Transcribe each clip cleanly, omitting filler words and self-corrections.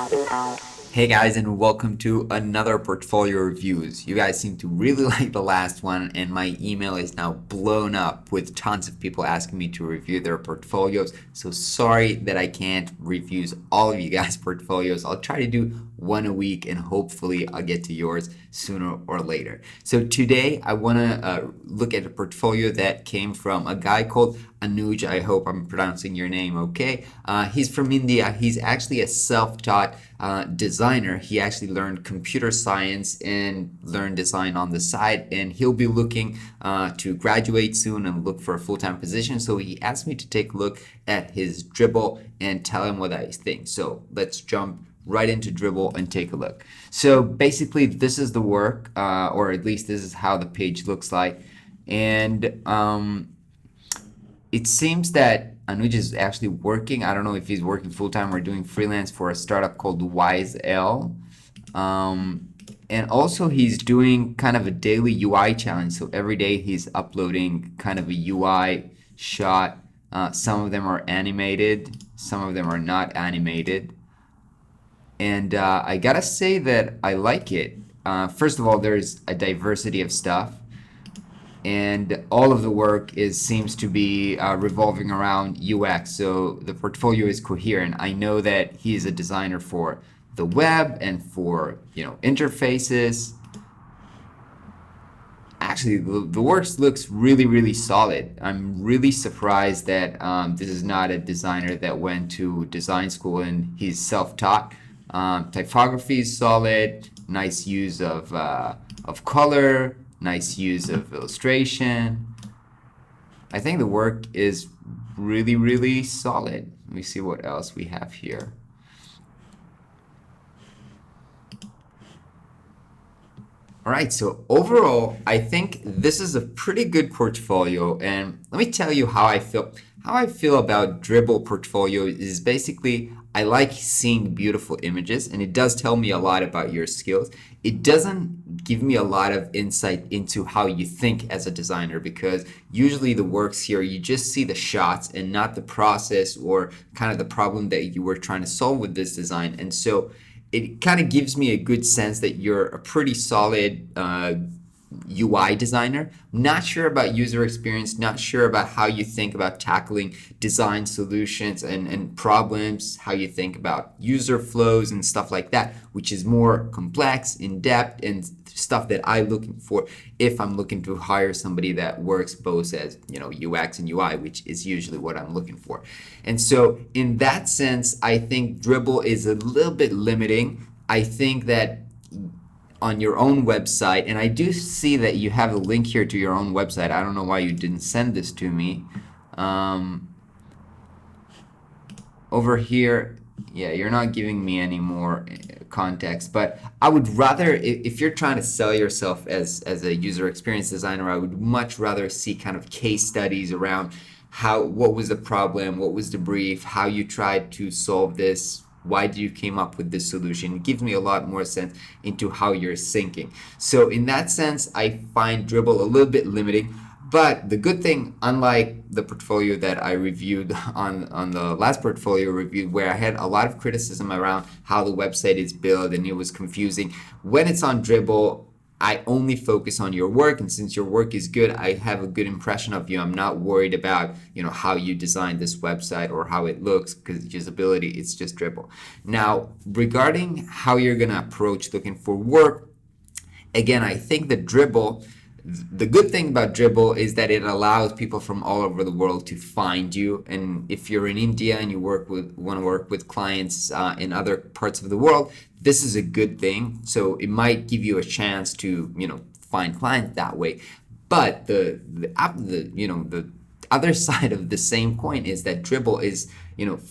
Hey guys, and welcome to another portfolio reviews. You guys seem to really like the last one, and my email is now blown up with tons of people asking me to review their portfolios. So sorry that I can't review all of you guys' portfolios. I'll try to do one a week, and hopefully I'll get to yours sooner or later. So today I want to look at a portfolio that came from a guy called Anuj. I hope I'm pronouncing your name okay. He's from India. He's actually a self-taught designer. He actually learned computer science and learned design on the side, and he'll be looking to graduate soon and look for a full-time position. So he asked me to take a look at his Dribble and tell him what I think. So let's jump right into Dribble and take a look. So basically this is the work, or at least this is how the page looks like. And it seems that Anuj is actually working. I don't know if he's working full-time or doing freelance for a startup called WiseL. And also he's doing kind of a daily UI challenge. So every day he's uploading kind of a UI shot. Some of them are animated, some of them are not animated. And I gotta say that I like it. First of all, there's a diversity of stuff, and all of the work seems to be revolving around UX. So the portfolio is coherent. I know that he is a designer for the web and for interfaces. Actually, the work looks really solid. I'm really surprised that this is not a designer that went to design school and he's self-taught. Typography is solid. Nice use of color. Nice use of illustration. I think the work is really solid. Let me see what else we have here. All right, so overall, I think this is a pretty good portfolio, and let me tell you how I feel. How I feel about Dribble portfolio is basically I like seeing beautiful images, and it does tell me a lot about your skills. It doesn't give me a lot of insight into how you think as a designer, because usually the works here, you just see the shots and not the process or kind of the problem that you were trying to solve with this design. And so it kind of gives me a good sense that you're a pretty solid UI designer. Not sure about user experience, not sure about how you think about tackling design solutions and problems, how you think about user flows and stuff like that, which is more complex, in depth, and stuff that I'm looking for if I'm looking to hire somebody that works both as UX and UI, which is usually what I'm looking for. And so in that sense, I think Dribble is a little bit limiting. I think that on your own website, and I do see that you have a link here to your own website. I don't know why you didn't send this to me. Over here, yeah, you're not giving me any more context, but I would rather, if you're trying to sell yourself as a user experience designer, I would much rather see kind of case studies around what was the problem, what was the brief, how you tried to solve this, why did you came up with this solution. It gives me a lot more sense into how you're thinking. So in that sense, I find Dribble a little bit limiting. But the good thing, unlike the portfolio that I reviewed on the last portfolio review, where I had a lot of criticism around how the website is built and it was confusing, when it's on Dribble, I only focus on your work, and since your work is good, I have a good impression of you. I'm not worried about how you designed this website or how it looks, because usability, it's just Dribble. Now, regarding how you're gonna approach looking for work, again, I think that Dribble, the good thing about Dribble is that it allows people from all over the world to find you. And if you're in India and you want to work with clients in other parts of the world, this is a good thing. So it might give you a chance to find clients that way. But the other side of the same coin is that Dribble is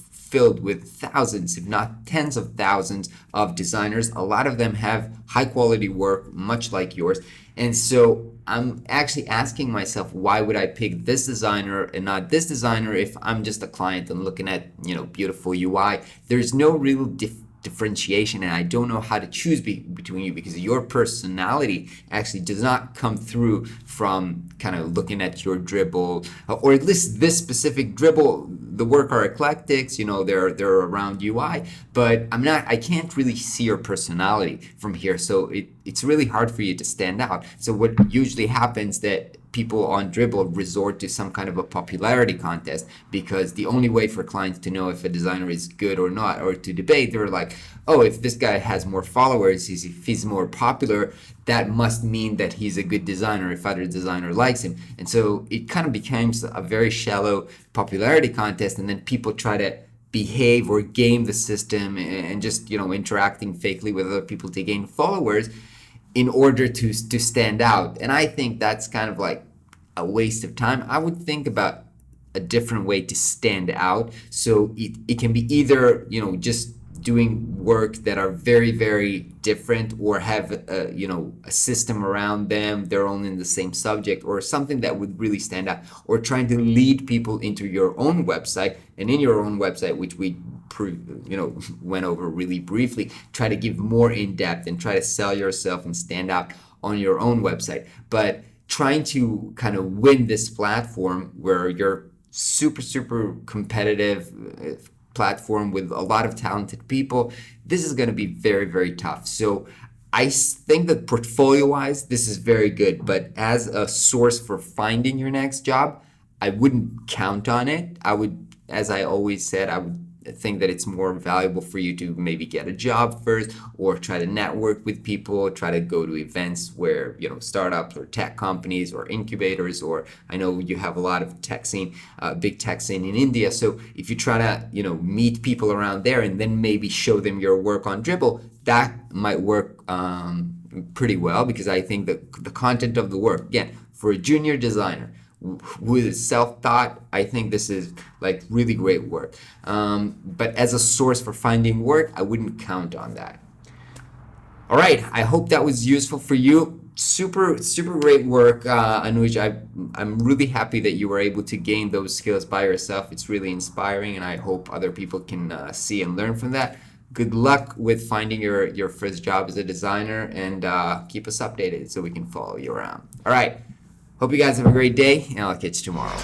filled with thousands, if not tens of thousands of designers. A lot of them have high quality work, much like yours. And so I'm actually asking myself, why would I pick this designer and not this designer if I'm just a client and looking at beautiful UI? There's no real differentiation, and I don't know how to choose between you, because your personality actually does not come through from kind of looking at your dribble, or at least this specific dribble. The work are eclectics, they're around UI, but I can't really see your personality from here, so it's really hard for you to stand out. So what usually happens that people on Dribbble resort to some kind of a popularity contest, because the only way for clients to know if a designer is good or not, or to debate, they're like, oh, if this guy has more followers, if he's more popular, that must mean that he's a good designer if other designer likes him. And so it kind of becomes a very shallow popularity contest, and then people try to behave or game the system and just interacting fakely with other people to gain followers in order to stand out. And I think that's kind of like a waste of time. I would think about a different way to stand out. So it can be either just doing work that are very, very different, or have a system around them, they're all in the same subject, or something that would really stand out, or trying to lead people into your own website. And in your own website, which we went over really briefly, try to give more in depth and try to sell yourself and stand out on your own website. But trying to kind of win this platform where you're super competitive platform with a lot of talented people, this is going to be very, very tough. So I think that portfolio wise, this is very good, but as a source for finding your next job, I wouldn't count on it. I would, as I always said, I would think that it's more valuable for you to maybe get a job first, or try to network with people, try to go to events where startups or tech companies or incubators, or I know you have a lot of tech scene, big tech scene in India. So if you try to meet people around there and then maybe show them your work on Dribbble, that might work pretty well, because I think that the content of the work, again, for a junior designer who is self-taught, I think this is like really great work. But as a source for finding work, I wouldn't count on that. All right, I hope that was useful for you. Super great work, Anuj. I'm really happy that you were able to gain those skills by yourself. It's really inspiring, and I hope other people can see and learn from that. Good luck with finding your first job as a designer, and keep us updated so we can follow you around. All right. Hope you guys have a great day, and I'll catch you tomorrow.